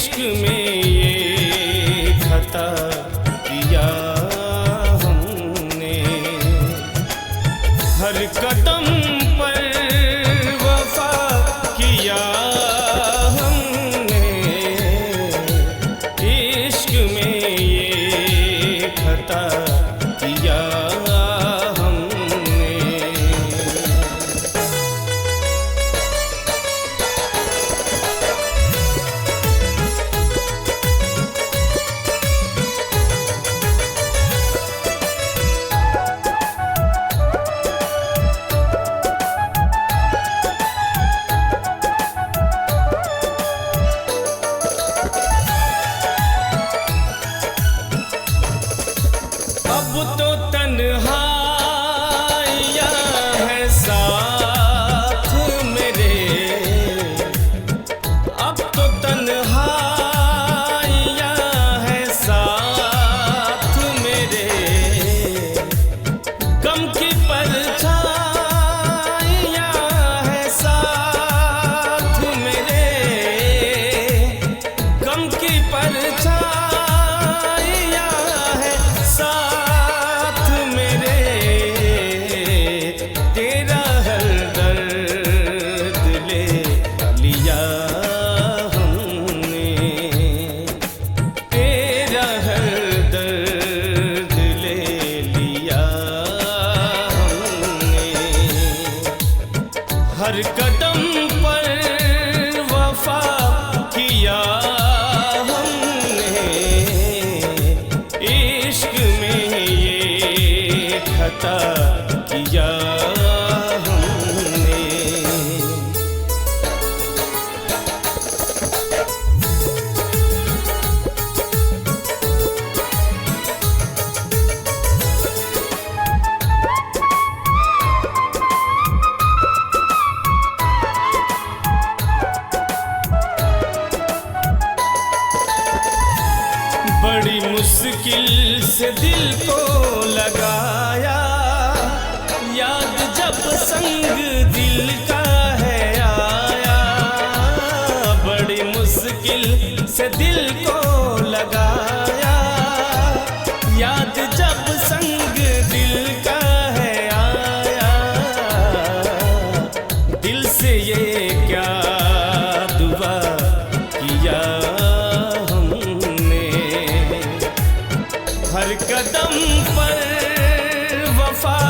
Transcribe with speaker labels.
Speaker 1: इश्क में ये खता किया हमने, हर कदम पर वफा किया हमने, इश्क में ये खता किया हमने। अब तो तन्हाइयाँ है साथ मेरे, अब तो तन्हाइयाँ है साथ मेरे, गम की परछाइयाँ है साथ मेरे, गम की परछाइयाँ है साथ मेरे, तेरा हर दर्द ले लिया हमने, तेरा हर दर्द ले लिया हमने, हर कदम पर वफा किया हमने, इश्क में ये खता किया हमने। बड़ी मुश्किल से दिल को लगाया, याद जब संग दिल का है आया, बड़ी मुश्किल से दिल को लगाया, याद जब संग दिल का है आया, दिल से ये क्या दुआ किया हमने, हर कदम पर वफा